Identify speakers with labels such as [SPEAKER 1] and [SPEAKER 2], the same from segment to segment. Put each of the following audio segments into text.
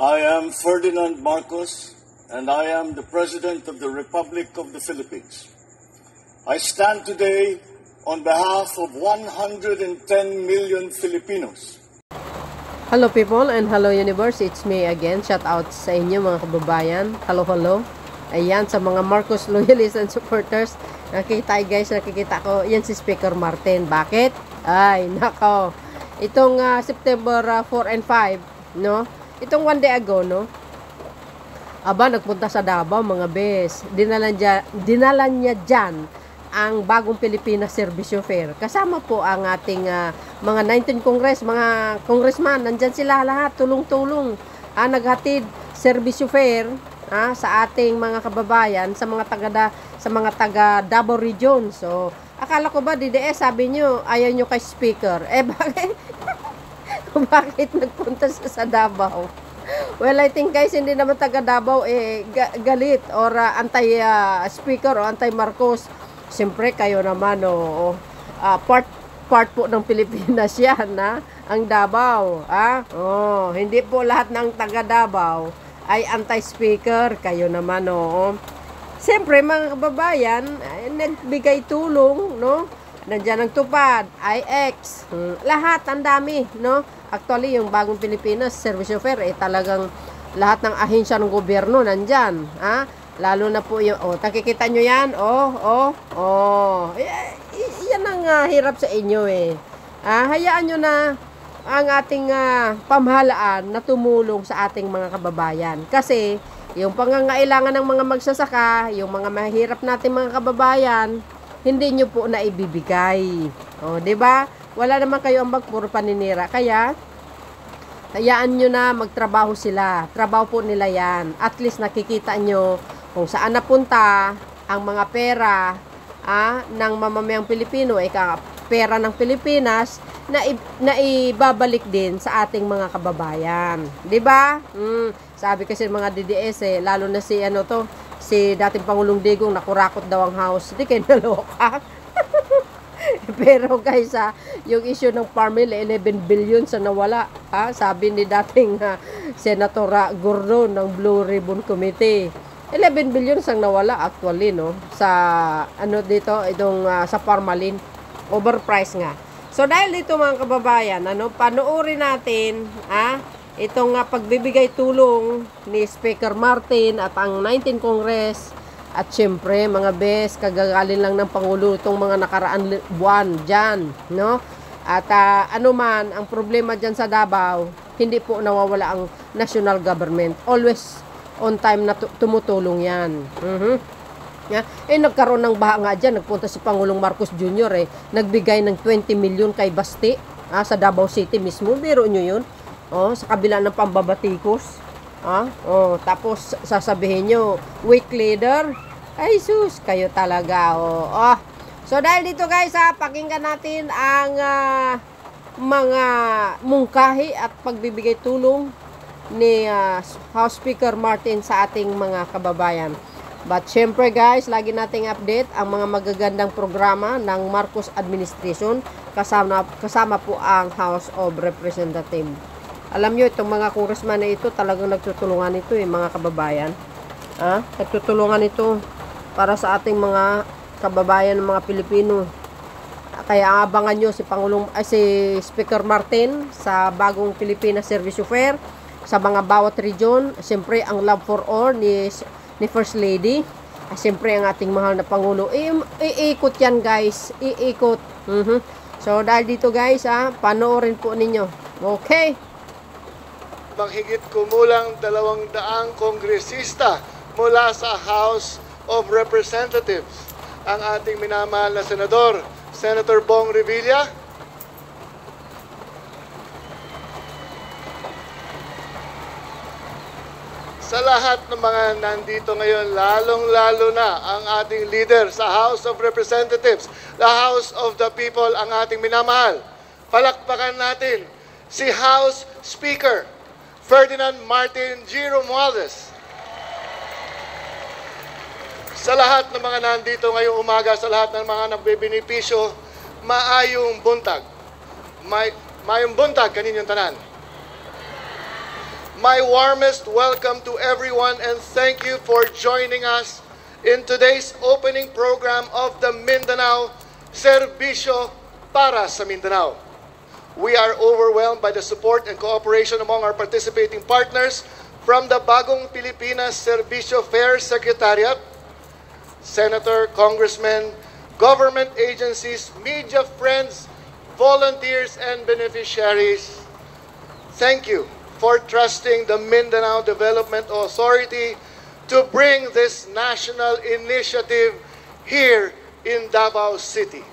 [SPEAKER 1] I am Ferdinand Marcos, and I am the President of the Republic of the Philippines. I stand today on behalf of 110 million Filipinos.
[SPEAKER 2] Hello people and hello universe, it's me again. Shout out sa inyo mga kababayan. Hello, hello. Ayan, sa mga Marcos loyalists and supporters. Nakikita guys, nakikita ko. Yan si Speaker Martin. Bakit? Ay, nako. Itong September 4 and 5, no? Itong one day ago, no? Aba, nagpunta sa Davao, mga bes. Dinala niya dyan ang bagong Pilipinas Servicio Fair. Kasama po ang ating mga 19 Congress, mga congressman. Nandyan sila lahat, tulong-tulong. Naghatid Servicio Fair sa ating mga kababayan, sa mga taga Davao region. So, akala ko ba, DDS, sabi nyo, ayaw nyo kay Speaker. Bakit? Bakit nagpunta sa Davao? Well, I think guys, hindi naman taga Davao galit or anti-Speaker o anti-Marcos. Siyempre, kayo naman, part po ng Pilipinas yan, ang Davao. Hindi po lahat ng taga Davao ay anti-Speaker. Kayo naman, Siyempre, mga kababayan, nagbigay tulong, no? Nandiyan ang Tupad, IX, lahat, ang dami, no? Actually, yung bagong Pilipinas Servicio Fair, talagang lahat ng ahensya ng gobyerno nandyan, Lalo na po yung, nakikita nyo yan, yan ang hirap sa inyo, hayaan nyo na ang ating pamahalaan na tumulong sa ating mga kababayan. Kasi, yung pangangailangan ng mga magsasaka, yung mga mahirap nating mga kababayan, hindi nyo po na ibibigay. Diba? Wala naman kayo ambag, puro paninira. Kaya, hayaan nyo na magtrabaho sila. Trabaho po nila yan. At least nakikita nyo kung saan napunta ang mga pera ng mamamayang Pilipino, pera ng Pilipinas, na ibabalik din sa ating mga kababayan. Diba? Sabi kasi mga DDS, lalo na si dating Pangulong Digong, nakurakot daw ang house. Hindi kayo naloka. Pero guys, yung issue ng Parmel, 11 billion sa nawala. Sabi ni dating Senator Gordon ng Blue Ribbon Committee. 11 billion sang nawala actually, no? Sa sa Parmalin. Overpriced nga. So dahil dito mga kababayan, panoorin natin, itong pagbibigay tulong ni Speaker Martin at ang 19 Congress at syempre mga bes, kagagalin lang ng Pangulo itong mga nakaraan buwan dyan, no? At anuman ang problema dyan sa Davao, hindi po nawawala ang national government. Always on time na tumutulong yan. Nagkaroon ng baha nga dyan, nagpunta si Pangulong Marcos Jr. Nagbigay ng 20 million kay Basti sa Davao City mismo. Biro nyo yun. Sa kabila ng pambabatikos. Tapos sasabihin nyo, weak leader. Ay sus, kayo talaga. So dahil dito guys, pakinggan natin ang mga mungkahi at pagbibigay tulong ni House Speaker Martin sa ating mga kababayan. But syempre guys, lagi nating update ang mga magagandang programa ng Marcos administration, kasama po ang House of Representatives. Alam nyo, itong mga congressman na ito, talagang nagtutulungan ito mga kababayan. Nagtutulungan ito para sa ating mga kababayan ng mga Pilipino. Kaya abangan nyo si Speaker Martin sa bagong Pilipinas Servicio Fair, sa mga bawat region. Siyempre, ang Love for All ni First Lady. Siyempre, ang ating mahal na Pangulo. Iikot yan guys. Iikot. So, dahil dito guys, panoorin po ninyo. Okay.
[SPEAKER 3] Mahigit kumulang 200 kongresista mula sa House of Representatives. Ang ating minamahal na Senador, Senator Bong Revilla. Sa lahat ng mga nandito ngayon, lalong-lalo na ang ating leader sa House of Representatives, the House of the People, ang ating minamahal. Palakpakan natin si House Speaker Ferdinand Martin G. Romualdez. Sa lahat ng mga nandito ngayong umaga, sa lahat ng mga nagbebenipisyo, maayong buntag. Mayong buntag kaninyong tanan. My warmest welcome to everyone and thank you for joining us in today's opening program of the Mindanao Serbisyo para sa Mindanao. We are overwhelmed by the support and cooperation among our participating partners from the Bagong Pilipinas Serbisyo Fair Secretariat, Senator, Congressmen, government agencies, media friends, volunteers, and beneficiaries. Thank you for trusting the Mindanao Development Authority to bring this national initiative here in Davao City.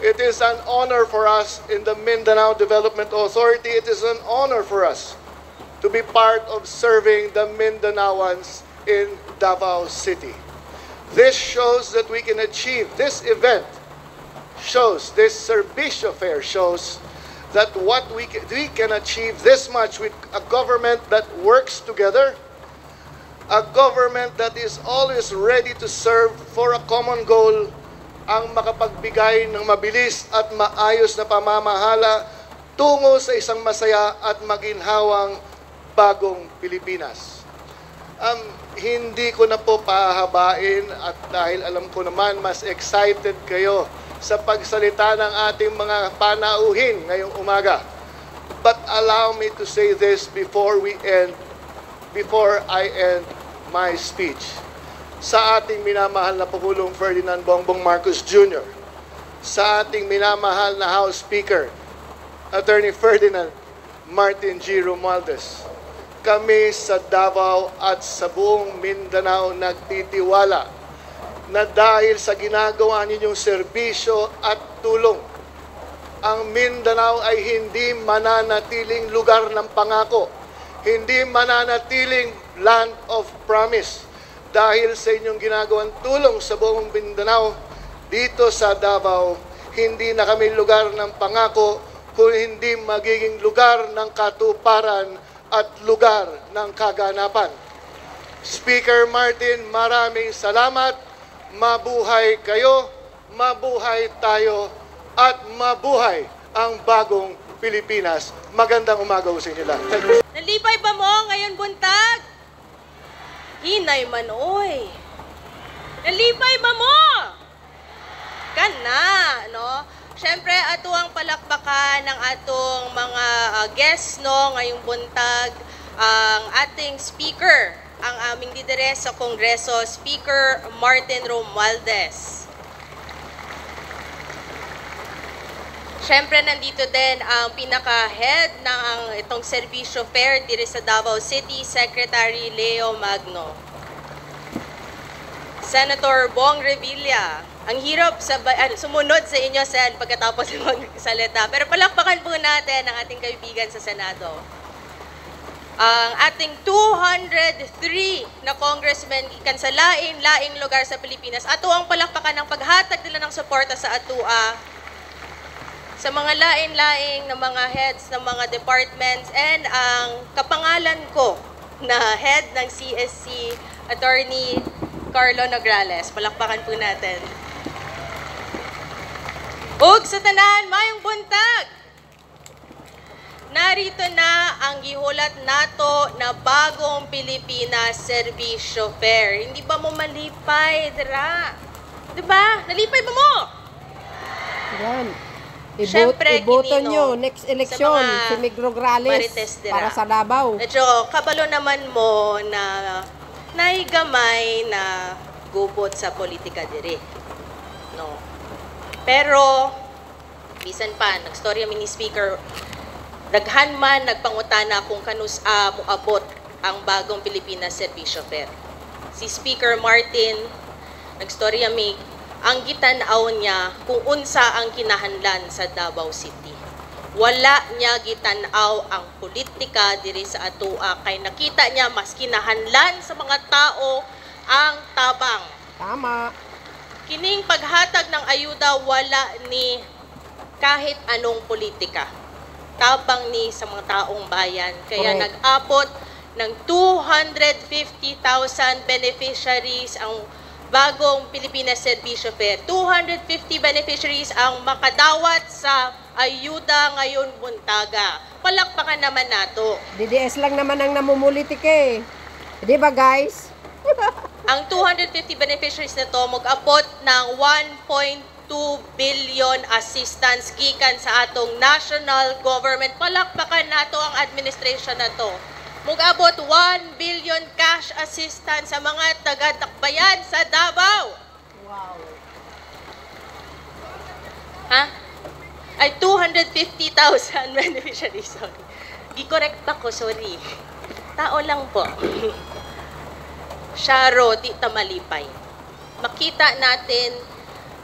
[SPEAKER 3] It is an honor for us in the Mindanao Development Authority. It is an honor for us to be part of serving the Mindanaoans in Davao City. This shows that we can achieve, this event shows, this Serbisyo Fair shows that we can achieve this much with a government that works together, a government that is always ready to serve for a common goal, ang makapagbigay ng mabilis at maayos na pamamahala tungo sa isang masaya at maginhawang bagong Pilipinas. Hindi ko na po pahabain at dahil alam ko naman mas excited kayo sa pagsalita ng ating mga panauhin ngayong umaga. But allow me to say this before I end my speech. Sa ating minamahal na Pangulong Ferdinand Bongbong Marcos Jr., sa ating minamahal na House Speaker, Attorney Ferdinand Martin G. Romualdez, kami sa Davao at sa buong Mindanao nagtitiwala na dahil sa ginagawa ninyong serbisyo at tulong, ang Mindanao ay hindi mananatiling lugar ng pangako, hindi mananatiling land of promise. Dahil sa inyong ginagawang tulong sa buong Mindanao, dito sa Davao, hindi na kami lugar ng pangako, kung hindi magiging lugar ng katuparan at lugar ng kaganapan. Speaker Martin, maraming salamat. Mabuhay kayo, mabuhay tayo, at mabuhay ang bagong Pilipinas. Magandang umaga sa inyo lahat.
[SPEAKER 4] Nalipay ba mo ngayon buntag? Hinay man, oy. Nalipay ba mo? Kana, no? Siyempre, ato ang palakpakan ng atong mga guests, no, ngayong buntag, ang ating speaker, ang aming lideres sa Kongreso, Speaker Martin Romualdez. Siyempre, nandito din ang pinaka-head ng itong Serbisyo Fair dito sa Davao City, Secretary Leo Magno. Senator Bong Revilla. Ang hirap sumunod sa inyo, Sen, pagkatapos magsalita. Pero palakpakan po natin ang ating kaibigan sa Senado. Ang ating 203 na congressmen ikan sa laing lugar sa Pilipinas. Ato ang palakpakan ng paghatag nila ng suporta sa atua sa mga laing-laing na mga heads ng mga departments and ang kapangalan ko na head ng CSC, Attorney Carlo Nograles. Palakpakan po natin. Ug sa tanan, mayong buntag! Narito na ang gihulat nato na bagong Pilipinas Serbisyo Fair. Hindi ba mo malipay, dira? Diba? Nalipay ba mo?
[SPEAKER 2] Yan.
[SPEAKER 4] Siyempre,
[SPEAKER 2] iboto nyo, next election, si Mig Nograles para sa Davao.
[SPEAKER 4] Medyo kabalo naman mo na naigamay na gubot sa politika diri. No. Pero, bisan pa, nagstorya mini speaker, daghan man nagpangutana kung kanus moabot ang bagong Pilipinas Serbisyo Fair. Si Speaker Martin, nagstorya mi, ang gitanaw niya kung unsa ang kinahanglan sa Davao City. Wala niya gitanaw ang politika diri sa atua kay nakita niya mas kinahanglan sa mga tao ang tabang.
[SPEAKER 2] Tama.
[SPEAKER 4] Kining paghatag ng ayuda wala ni kahit anong politika. Tabang ni sa mga taong bayan. Kaya nag-abot ng 250,000 beneficiaries ang bagong Pilipinas Serbisyo Fair. 250 beneficiaries ang makadawat sa ayuda ngayon buntaga. Palakpakan naman nato.
[SPEAKER 2] DDS lang naman ang namumulitik eh. Di ba guys?
[SPEAKER 4] Ang 250 beneficiaries nito mag-abot ng 1.2 billion assistance gikan sa atong national government. Palakpakan nato ang administration na to. Mag-abot 1 billion cash assistance sa mga taga-Dakbayan sa Davao.
[SPEAKER 2] Wow.
[SPEAKER 4] Ha? Ay, 250,000 beneficiaries. Sorry. Di-correct ako, sorry. Tao lang po. Sharo, di tamalipay. Makita natin,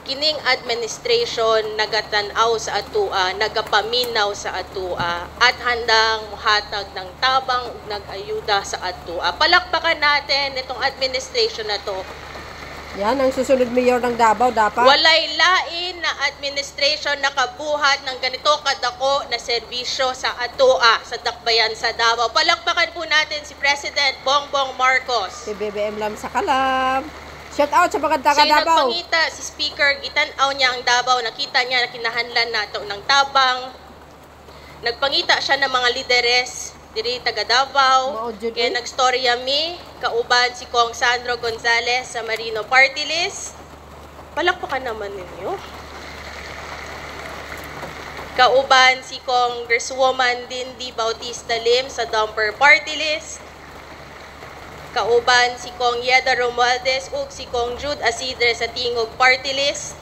[SPEAKER 4] kining administration nagatanaw sa atua, nagapaminaw sa atua, at handang muhatag ng tabang ug nag-ayuda sa atua. Palakpakan natin itong administration na to.
[SPEAKER 2] Yan ang susunod mayor ng Davao dapat.
[SPEAKER 4] Walay lain na administration nakabuhat ng ganito kadako na serbisyo sa atua sa Dakbayan sa Davao. Palakpakan po natin si President Bongbong Marcos.
[SPEAKER 2] Si BBM lang sa Kalab. Shout out sa mga taga
[SPEAKER 4] Siya
[SPEAKER 2] Davao.
[SPEAKER 4] nagpangita, si Speaker, gitanaw niya ang Davao, nakita niya na kinahanlan nato ng tabang. Nagpangita siya ng mga lideres, diri taga Davao.
[SPEAKER 2] Maudyo
[SPEAKER 4] Kaya
[SPEAKER 2] din.
[SPEAKER 4] nagstorya mi, kauban si Kong Sandro Gonzales sa Marino Party List. Palakpakan naman ninyo. Kauban si Congresswoman Dindy Bautista Lim sa Dumper Party List. Kauban si Kong Yeda Romualdez ug si Kong Jude Asidre sa Tingog Party List.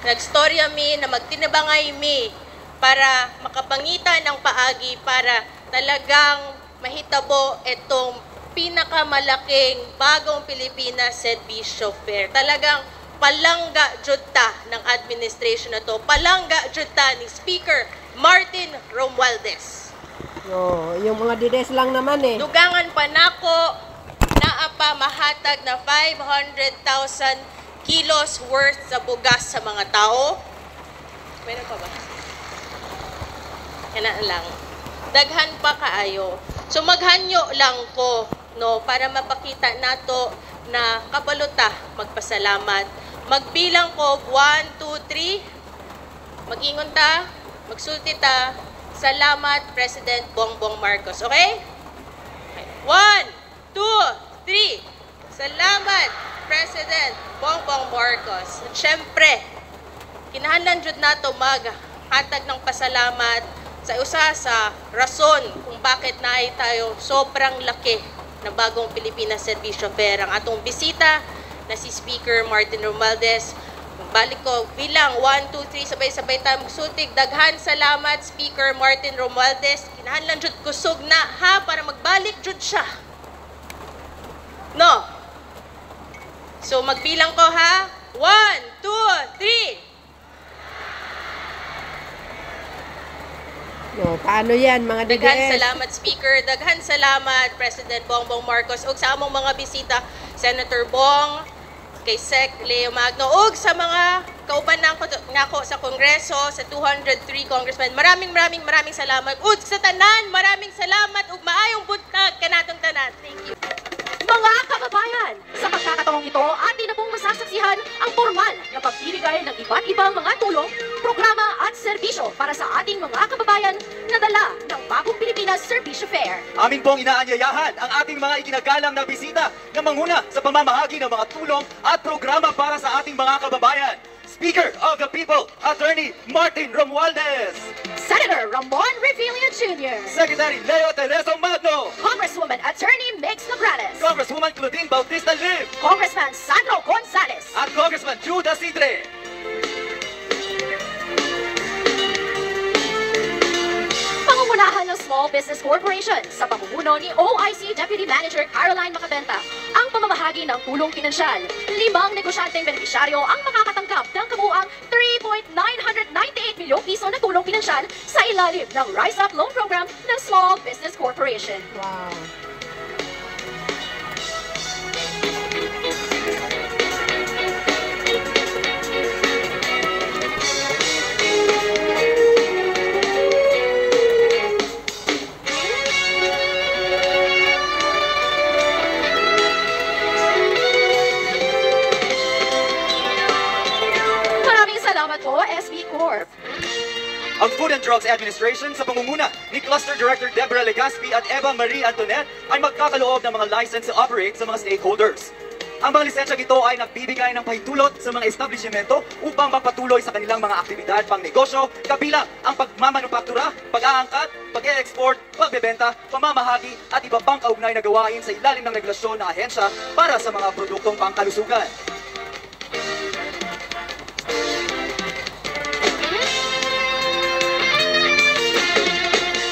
[SPEAKER 4] Nagstorya mi na magtinabangay mi para makapangita ng paagi para talagang mahitabo itong pinakamalaking bagong Pilipinas Serbisyo Fair. Talagang palangga juta ng administration na to. Palangga juta ni Speaker Martin Romualdez.
[SPEAKER 2] Oh, yung mga DDS lang naman eh.
[SPEAKER 4] Dugangan pa nako naa pa mahatag na 500,000 kilos worth sa bugas sa mga tao. Meron pa ba? Yan lang. Daghan pa kaayo. So maghanyo lang ko no para mapakita nato na kabalota magpasalamat. Magbilang ko 1 2 3. Mag-ingon ta, magsulti ta. Salamat, President Bongbong Marcos. Okay? 1, 2, 3. Salamat, President Bongbong Marcos. At syempre, kinahanglan jud nato maghatag ng pasalamat sa usa sa rason kung bakit naay tayo sobrang laki ng bagong Pilipinas Serbisyo Fair. Ang atong bisita na si Speaker Martin Romualdez. Balik ko, bilang 1, 2, 3, sabay-sabay tayo magsultig. Daghan salamat, Speaker Martin Romualdez. Kinahanglan jud kusog na, ha? Para magbalik jud siya. No? So, magbilang ko, ha? 1, 2, 3.
[SPEAKER 2] No, paano yan, mga DDS?
[SPEAKER 4] Daghan salamat, Speaker. Daghan salamat, President Bongbong Marcos. Ug sa among mga bisita, Senator Bong, kay Sec Leo Magno, ug sa mga kauban nako sa Kongreso, sa 203 congressmen. Maraming salamat. Ug sa tanan, maraming salamat ug maayong buntag kanatong tanan. Thank you.
[SPEAKER 5] Mga kababayan, sa pagkakataong ito, atin na pong masasaksihan ang formal na pagbibigay ng iba't ibang mga tulong, programa at serbisyo para sa ating mga kababayan na dala ng Bagong Pilipinas Serbisyo Fair.
[SPEAKER 6] Amin pong inaanyayahan ang ating mga iginagalang na bisita na manguna sa pamamahagi ng mga tulong at programa para sa ating mga kababayan. Speaker of the People, Attorney Martin Romualdez.
[SPEAKER 5] Senator Ramon Revilla Jr.
[SPEAKER 6] Secretary Leo Tereso Magno.
[SPEAKER 5] Congresswoman Attorney Mix Nograles.
[SPEAKER 6] Congresswoman Claudine Bautista Lim.
[SPEAKER 5] Congressman Sandro Gonzales.
[SPEAKER 6] At Congressman Jude Asidre.
[SPEAKER 5] Pangungunahan ng Small Business Corporation sa pamumuno ni OIC Deputy Manager Caroline Macabenta ang pamamahagi ng tulong pinansyal. 5 negosyanteng benepisyaryo ang makakatanggap ng kabuuang 3.998 milyong piso na tulong pinansyal sa ilalim ng Rise Up Loan Program ng Small Business Corporation.
[SPEAKER 2] Wow.
[SPEAKER 5] Maraming salamat po, SB Corp.
[SPEAKER 6] Drugs Administration sa pangunguna ni Cluster Director Deborah Legaspi at Eva Marie Antoinette ay magkakaloob ng mga license to operate sa mga stakeholders. Ang mga lisensyang ito ay nagbibigay ng pahintulot sa mga establishmento upang magpatuloy sa kanilang mga aktibidad pang negosyo, kabilang ang pagmamanufaktura, pag-aangkat, pag-e-export, pagbebenta, pamamahagi at iba pang kaugnay na gawain sa ilalim ng regulasyon ng ahensya para sa mga produktong pangkalusugan.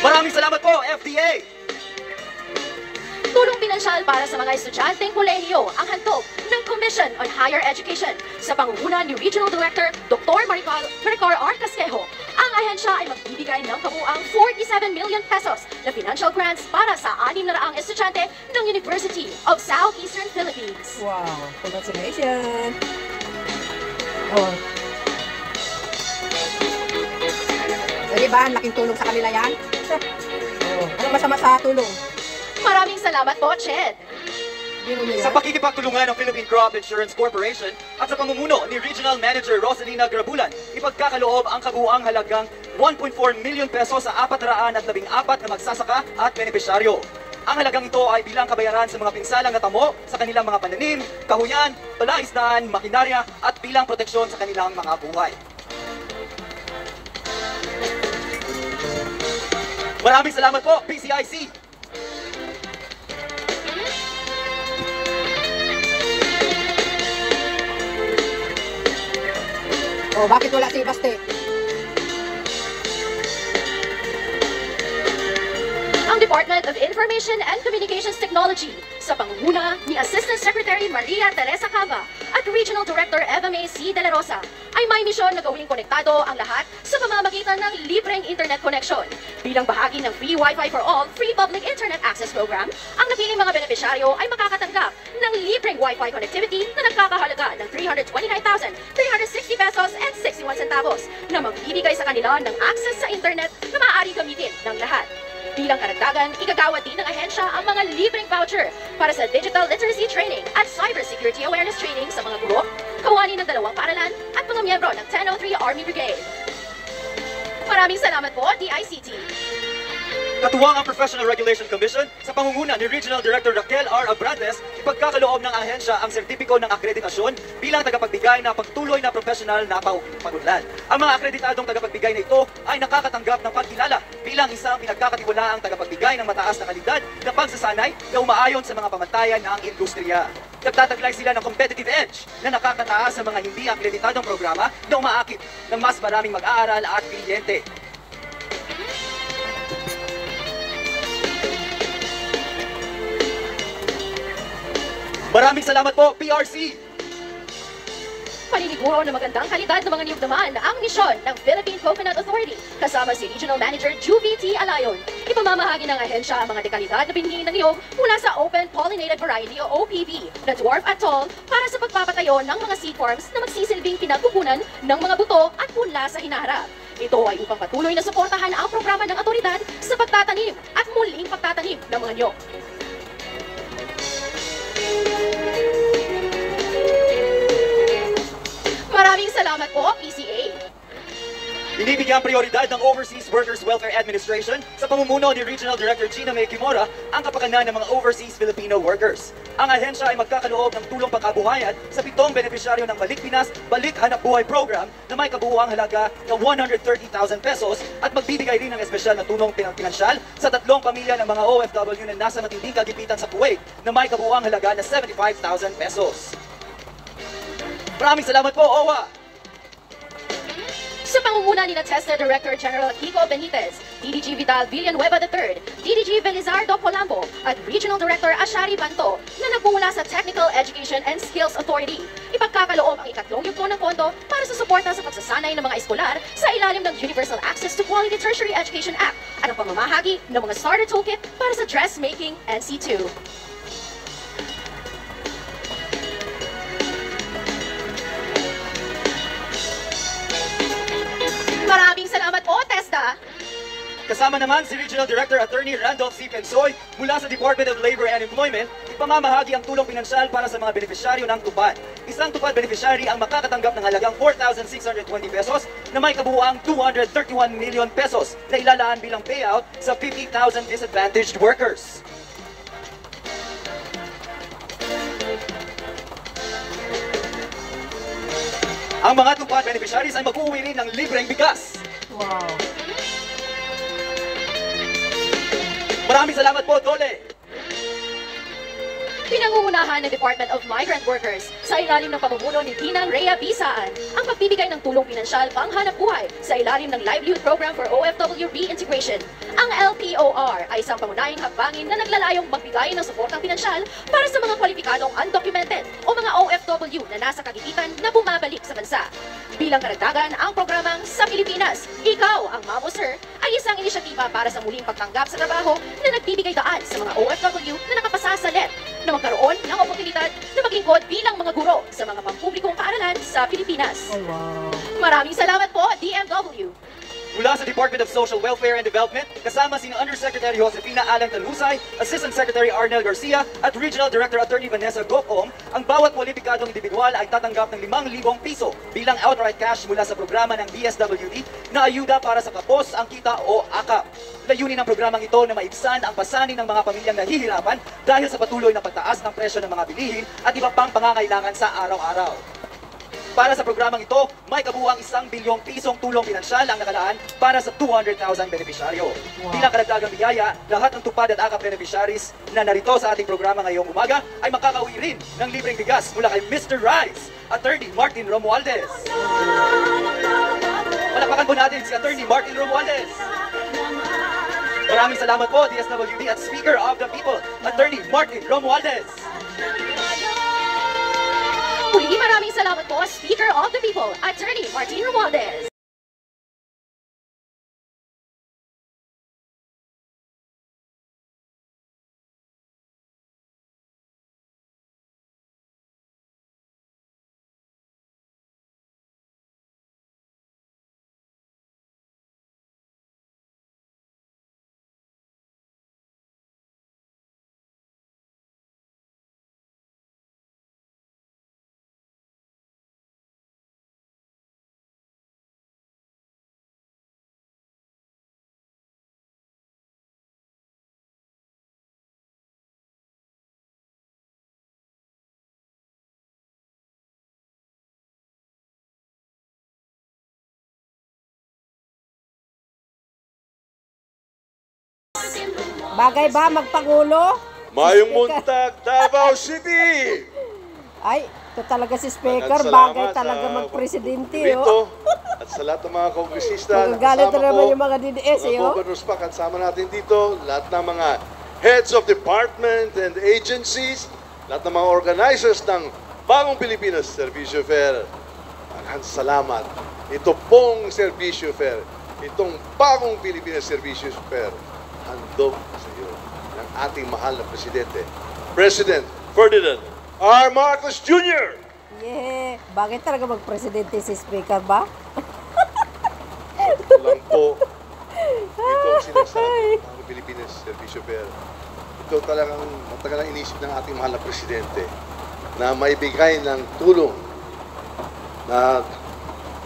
[SPEAKER 6] Maraming salamat po, FDA!
[SPEAKER 5] Tulong pinansyal para sa mga estudyanteng kolehiyo ang handog ng Commission on Higher Education sa pangunguna ni Regional Director Dr. Maricar R. Casquejo. Ang ahensya ay magbibigay ng kabuang 47 million pesos na financial grants para sa 600 estudyante ng University of Southeastern Philippines.
[SPEAKER 2] Wow, congratulations! Oh. Di ba? Laking tulong sa kanila yan. Oh. Ano masama sa tulong?
[SPEAKER 5] Maraming salamat po, Ched.
[SPEAKER 6] Sa pakikipagtulungan ng Philippine Crop Insurance Corporation at sa pamumuno ni Regional Manager Rosalina Grabulan, ipagkakaloob ang kabuuang halagang 1.4 million pesos sa 414 na magsasaka at benepisyaryo. Ang halagang ito ay bilang kabayaran sa mga pinsalang natamo sa kanilang mga pananim, kahuyan, palaisdaan, makinarya at bilang proteksyon sa kanilang mga buhay. Maraming salamat po, PCIC!
[SPEAKER 2] Oh, bakit wala si Baste?
[SPEAKER 5] Ang Department of Information and Communications Technology sa pangunguna ni Assistant Secretary Maria Teresa Cava at Regional Director Eva May C. De La Rosa ay may misyon na gawing konektado ang lahat sa pamamagitan ng libreng internet connection. Bilang bahagi ng Free Wi-Fi for All Free Public Internet Access Program, ang napiling mga benepisyaryo ay makakatanggap ng libreng Wi-Fi connectivity na nagkakahalaga ng 329,360 pesos and 61 centavos na magbibigay sa kanila ng access sa internet na maaari gamitin ng lahat. Bilang karagdagan, igagawa din ng ahensya ang mga libreng voucher para sa digital literacy training at cybersecurity awareness training sa mga guro, kawani ng 2 paaralan at mga miyembro ng 1003 Army Brigade. Maraming salamat po, DICT!
[SPEAKER 6] Katuwang ang Professional Regulation Commission sa pangunguna ni Regional Director Raquel R. Abrantes, ipagkakaloob ng ahensya ang sertipiko ng akreditasyon bilang tagapagbigay na pagtuloy na professional na pag-unlad. Ang mga akreditadong tagapagbigay na ito ay nakakatanggap ng pagkilala bilang isang pinagkakatiwalaang tagapagbigay ng mataas na kalidad na pagsasanay na umaayon sa mga pamantayan ng industriya. Nagtataglay sila ng competitive edge na nakakataas sa mga hindi akreditadong programa na umaakit ng mas maraming mag-aaral at kliyente. Maraming salamat po, PRC!
[SPEAKER 5] Paniniguro ng magandang kalidad ng mga niyog naman ang misyon ng Philippine Coconut Authority kasama si Regional Manager Juvie T. Alayon. Ipamamahagi ng ahensya ang mga dekalidad na binhi ng niyog mula sa Open Pollinated Variety o OPV na dwarf at tall para sa pagpapatayo ng mga seed farms na magsisilbing pinagkukunan ng mga buto at punla sa hinaharap. Ito ay upang patuloy na suportahan ang programa ng otoridad sa pagtatanim at muling pagtatanim ng mga niyog. Maraming salamat po, PCA.
[SPEAKER 6] Binibigyang prioridad ng Overseas Workers Welfare Administration sa pamumuno ni Regional Director Gina May Kimora ang kapakanan ng mga overseas Filipino workers. Ang ahensya ay magkakaloob ng tulong pangkabuhayan sa 7 benepisyaryo ng Balik Pinas, Balik Hanap Buhay Program na may kabuuang halaga ng 130,000 pesos at magbibigay rin ng espesyal na tulong pinansyal sa 3 pamilya ng mga OFW na nasa matinding kagipitan sa Kuwait na may kabuuang halaga na 75,000 pesos. Maraming salamat po, OWA!
[SPEAKER 5] Sa pangunguna ni TESDA Director General Kiko Benitez, DDG Vidal Villanueva III, DDG Belizardo Polambo, at Regional Director Ashari Banto na nagmumula sa Technical Education and Skills Authority. Ipagkakaloob ang 3 yugto ng pondo para sa suporta sa pagsasanay ng mga eskolar sa ilalim ng Universal Access to Quality Tertiary Education Act at ang pamamahagi ng mga starter toolkit para sa dressmaking NC2. Maraming salamat po, TESDA!
[SPEAKER 6] Kasama naman si Regional Director Attorney Randolph C. Pensoy mula sa Department of Labor and Employment, ipamamahagi ang tulong pinansyal para sa mga benepisyaryo ng tupad. Isang tupad beneficiary ang makakatanggap ng halagang 4,620 pesos na may kabuuang 231 million pesos na ilalaan bilang payout sa 50,000 disadvantaged workers. Ang mga tupad beneficiaries ay mag-uwi rin ng libreng bigas.
[SPEAKER 2] Wow.
[SPEAKER 6] Maraming salamat po, Dole!
[SPEAKER 5] Pinangungunahan ng Department of Migrant Workers sa ilalim ng pamumuno ni Ginang Rhea Bisaan ang pagbibigay ng tulong pinansyal panghanap buhay sa ilalim ng Livelihood Program for OFW Reintegration. Ang LPOR ay isang pangunahing hakbangin na naglalayong magbigay ng suportang pinansyal para sa mga kwalipikadong undocumented o mga OFW na nasa kagipitan na bumabalik sa bansa. Bilang karagdagan, ang programang Sa Pilipinas, Ikaw ang Mamo Sir ay isang inisyatiba para sa muling pagtanggap sa trabaho na nagbibigay daan sa mga OFW na nakapasa sa LEP na magkaroon ng oportunidad na maglingkod bilang mga guro sa mga pampublikong paaralan sa Pilipinas.
[SPEAKER 2] Oh, wow.
[SPEAKER 5] Maraming salamat po, DMW!
[SPEAKER 6] Mula sa Department of Social Welfare and Development, kasama sina Undersecretary Josefina Alang Talusay, Assistant Secretary Arnel Garcia, at Regional Director Attorney Vanessa Gocom, ang bawat kwalipikadong individual ay tatanggap ng 5,000 piso bilang outright cash mula sa programa ng DSWD na ayuda para sa kapos ang kita o AKAP. Layunin ng programang ito na maibsan ang pasanin ng mga pamilyang nahihirapan dahil sa patuloy na pagtaas ng presyo ng mga bilihin at iba pang pangangailangan sa araw-araw. Para sa programang ito, may kabuuang 1 bilyong pisong tulong pinansyal ang nakalaan para sa 200,000 benepisyaryo. Bilang karagdagang biyaya, lahat ng tupad at AKAP beneficiaries na narito sa ating programa ngayong umaga ay makakauwi rin ng libreng bigas mula kay Mr. Rice, Attorney Martin Romualdez. Palakpakan po natin si Attorney Martin Romualdez. Maraming salamat po, DSWD at Speaker of the People, Attorney Martin Romualdez.
[SPEAKER 5] Muli maraming salamat po, Speaker of the People, Attorney Martin Romualdez.
[SPEAKER 2] Bagay ba magpangulo?
[SPEAKER 7] Mayong Muntag, Davao City!
[SPEAKER 2] Ay, ito talaga si Speaker.
[SPEAKER 7] Maraming salamat
[SPEAKER 2] Bagay
[SPEAKER 7] sa
[SPEAKER 2] talaga magpresidente.
[SPEAKER 7] Rito,
[SPEAKER 2] Oh.
[SPEAKER 7] at sa lahat ng mga kongresista,
[SPEAKER 2] Magagalit na naman yung mga DDS.
[SPEAKER 7] mga governors pa, kasama natin dito, lahat ng mga heads of department and agencies, lahat ng mga organizers ng Bagong Pilipinas Servisyo Fair. Maraming salamat. Ito pong Servisyo Fair, itong Bagong Pilipinas Servisyo Fair, handog sa iyo ng ating mahal na Presidente, President Ferdinand R. Marcos Jr.
[SPEAKER 2] Yeah. Bagay talaga magpresidente si Speaker ba?
[SPEAKER 7] Ito lang po. Ito ang sinasabi ng Pilipinas Servisyo Fair. Ito talagang matagal ang inisip ng ating mahal na Presidente na maibigay ng tulong na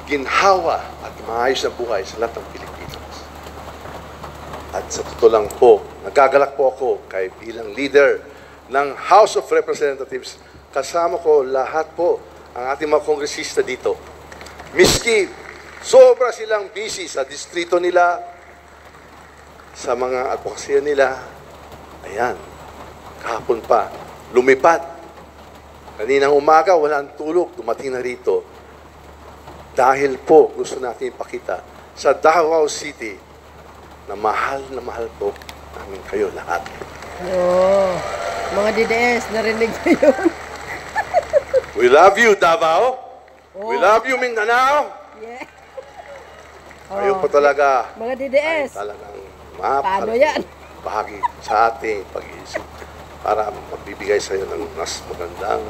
[SPEAKER 7] ginhawa at maayos na buhay sa lahat ng Pilipinas. At sa totoo lang po, nagagalak po ako kay bilang leader ng House of Representatives. Kasama ko lahat po ang ating mga kongresista dito. Miski sobra silang busy sa distrito nila, sa mga advokasya nila. Ayan, kahapon pa, lumipad. Kaninang umaga, walang tulog, dumating na rito. Dahil po, gusto natin ipakita sa Davao City na mahal po namin kayo lahat.
[SPEAKER 2] Oh, mga DDS, narinig niyo yun?
[SPEAKER 7] We love you, Davao. We love you, Mindanao.
[SPEAKER 2] Yeah.
[SPEAKER 7] Kayo po talaga
[SPEAKER 2] Mga DDS,
[SPEAKER 7] ay talagang
[SPEAKER 2] paano yan?
[SPEAKER 7] bahagi sa ating pag-iisip para magbibigay sa iyo ng mas magandang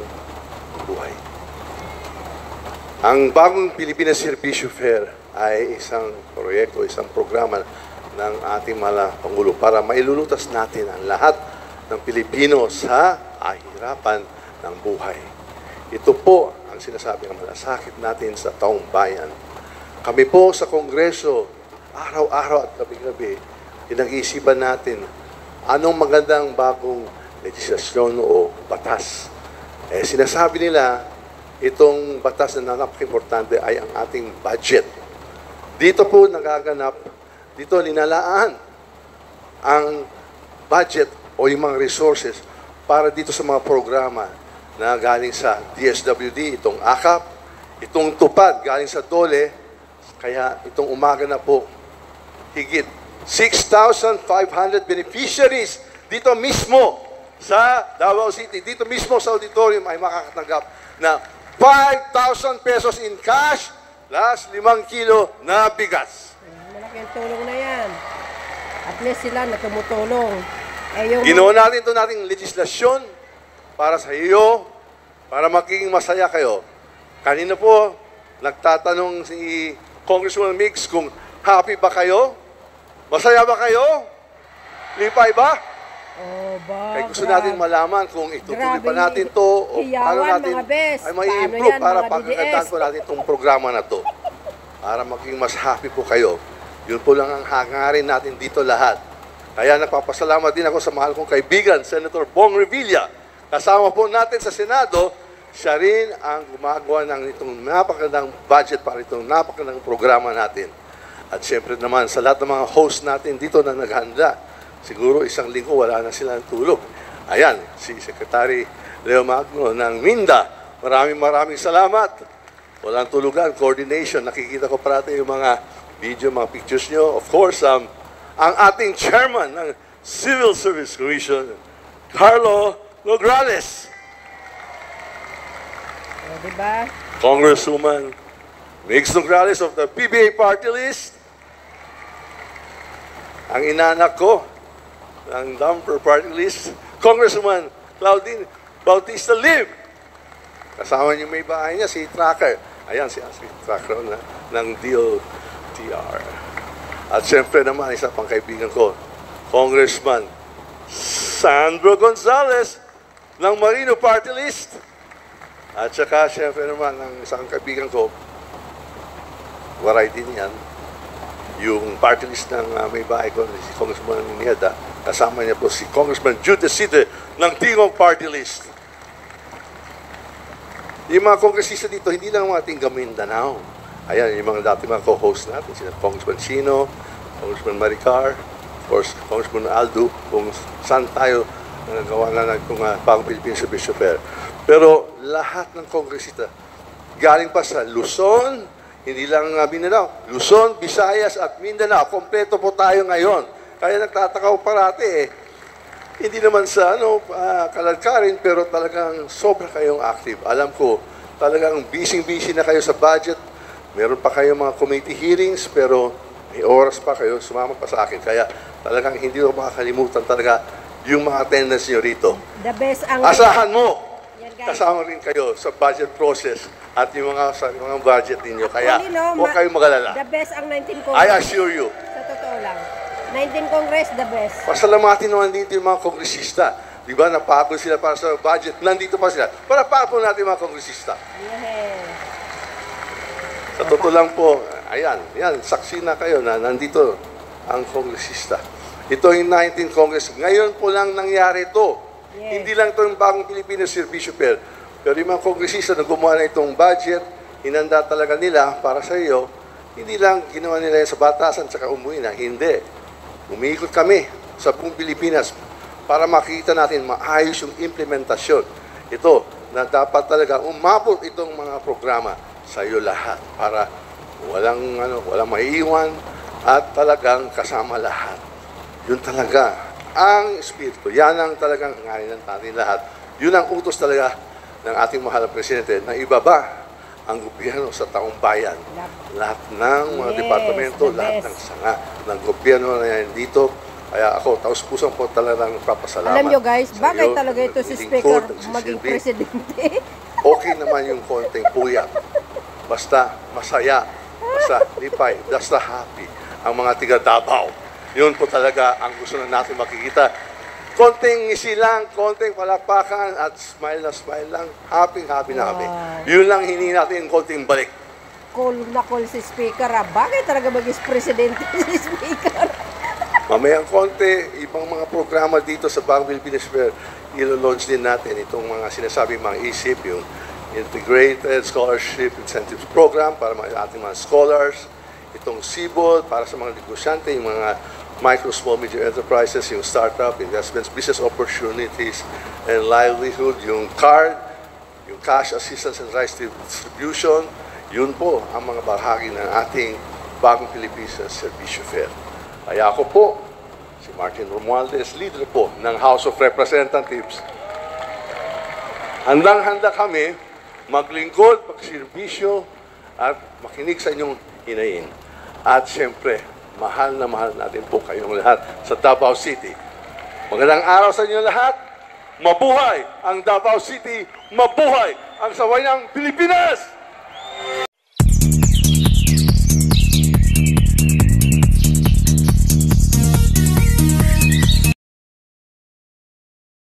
[SPEAKER 7] buhay. Ang Bagong Pilipinas Servisyo Fair ay isang proyekto, isang programa ng ating mahal na Pangulo para mailulutas natin ang lahat ng Pilipino sa kahirapan ng buhay. Ito po ang sinasabi ng malasakit natin sa taong bayan Kami po sa Kongreso, araw-araw at gabi-gabi, pinag-iisipan natin anong magandang bagong legislasyon o batas. Sinasabi nila, itong batas na napaka-importante ay ang ating budget. Dito po nagaganap, dito linalaan ang budget o yung mga resources para dito sa mga programa na galing sa DSWD, itong AKAP, itong tupad galing sa DOLE, kaya itong umaga na po, higit 6,500 beneficiaries dito mismo sa Davao City, dito mismo sa auditorium ay makakatanggap na 5,000 pesos in cash plus 5 kilo na bigas.
[SPEAKER 2] Malaking tulong na yan. At least sila na tumutulong.
[SPEAKER 7] Ginawa natin ito nating legislasyon para sa iyo, para maging masaya kayo. Kanina po, nagtatanong si Congresswoman Mix kung happy ba kayo? Masaya ba kayo? Lipay ba?
[SPEAKER 2] Oh, ba?
[SPEAKER 7] Kaya gusto natin malaman kung itutuloy pa natin to o paano natin ay mai-improve para pagkagandahan po natin itong programa na to. Para maging mas happy po kayo. Yun po lang ang hangarin natin dito lahat. Kaya nagpapasalamat din ako sa mahal kong kaibigan, Senator Bong Revilla. Kasama po natin sa Senado, siya rin ang gumagawa ng itong napakagandang budget para itong napakagandang programa natin. At siyempre naman sa lahat ng mga host natin dito na naghanda, siguro isang linggo wala na silang tulog. Ayan, si Secretary Leo Magno ng Minda. Maraming salamat. Walang tulugan, coordination. Nakikita ko parati yung mga video, mga pictures nyo. Of course, ang ating chairman ng Civil Service Commission, Carlo Nograles.
[SPEAKER 2] Diba?
[SPEAKER 7] Congresswoman Mix Nograles of the PBA party list. Ang inanak ko ng Dumper party list, Congresswoman Claudine Bautista Lim. Kasama niyo may bahay niya, si Tracker. Ayan, si Tracker ng DOTR. At siyempre naman, isa pang kaibigan ko, Congressman Sandro Gonzales ng Marino Party List. At saka, siyempre naman, ang isang kaibigan ko, waray din yan, yung party list ng may bahay ko, si Congressman Nieda, kasama niya po si Congressman Jude Side ng Tingog Party List. Yung mga kongresista dito, hindi lang mga tingga Mindanao. Ayan, yung mga dati mga co-host natin, sila Congressman Chino, Congressman Maricar, of course, Congressman Aldo, kung saan tayo nagawa na ng Pagong Philippine Service Fair. Pero lahat ng kongresista, galing pa sa Luzon, hindi lang Mindanao, Luzon, Visayas at Mindanao, kompleto po tayo ngayon. Kaya nagtataka ko parati hindi naman sa kaladkarin, pero talagang sobra kayong active. Alam ko, talagang busy-busy na kayo sa budget. Meron pa kayong mga committee hearings, pero may oras pa kayo, sumama pa sa akin. Kaya talagang hindi ko makakalimutan talaga yung mga attendance nyo rito.
[SPEAKER 2] The best ang...
[SPEAKER 7] Asahan mo, kasama rin kayo sa budget process at yung mga budget ninyo. Kaya huwag kayong mag-alala.
[SPEAKER 2] The best ang 19 Congress.
[SPEAKER 7] I assure you.
[SPEAKER 2] Sa totoo lang. 19 Congress, the best.
[SPEAKER 7] Pasalamatin naman dito yung mga kongresista. Di ba, napagod sila para sa budget. Nandito pa sila. Para po natin mga kongresista.
[SPEAKER 2] Yeah.
[SPEAKER 7] Sa totoo lang po, ayan, saksi na kayo na nandito ang kongresista. Ito yung 19 Congress. Ngayon po lang nangyari ito. Yes. Hindi lang ito yung bagong Pilipinas Servicio Fair. Pero yung mga kongresista na gumawa na itong budget, hinanda talaga nila para sa iyo, hindi lang ginawa nila sa batasan at umuwi na. Hindi. Umiikot kami sa buong Pilipinas para makita natin maayos yung implementasyon. Ito, na dapat talaga umabot itong mga programa sa iyo lahat para walang maiiwan at talagang kasama lahat. Yun talaga ang espiritu. Yan ang talagang hangarin natin lahat. Yun ang utos talaga ng ating mahal na Presidente na ibaba ang gobyerno sa taong bayan. Lahat ng mga departamento, lahat ng sanga ng gobyerno na yan dito. Kaya ako, taus-pusang po talagang nagpapasalamat.
[SPEAKER 2] Alam nyo guys, bakit talaga ito si Speaker maging Presidente?
[SPEAKER 7] Okay naman yung konting puyat. Basta masaya, basta lipay, basta happy ang mga tiga Davao. Yun po talaga ang gusto na natin makikita. Konting ngisi lang, konting palakpakan at smile na smile lang. Happy na kami. Yun lang hinihingi natin, konting balik.
[SPEAKER 2] call si Speaker. Bagay talaga maging presidente si Speaker.
[SPEAKER 7] Mamayang konti, ibang mga programa dito sa Bagong Pilipinas Fair, ilo-launch din natin itong mga sinasabing mga isip, yung Integrated Scholarship Incentives Program para mga ating mga scholars, itong CBOD para sa mga negosyante, yung mga micro, small, medium enterprises, yung startup, investments, business opportunities, and livelihood, yung CARD, yung Cash Assistance and Rice Distribution, yun po ang mga bahagi ng ating Bagong Pilipinas Servicio Fair. Kaya ako po, si Martin Romualdez, leader po ng House of Representatives. Handang-handa kami maglingkod, magserbisyo, at makinig sa inyong hinain. At siyempre, mahal na mahal natin po kayong lahat sa Davao City. Magandang araw sa inyo lahat. Mabuhay ang Davao City! Mabuhay ang Sawayang Pilipinas!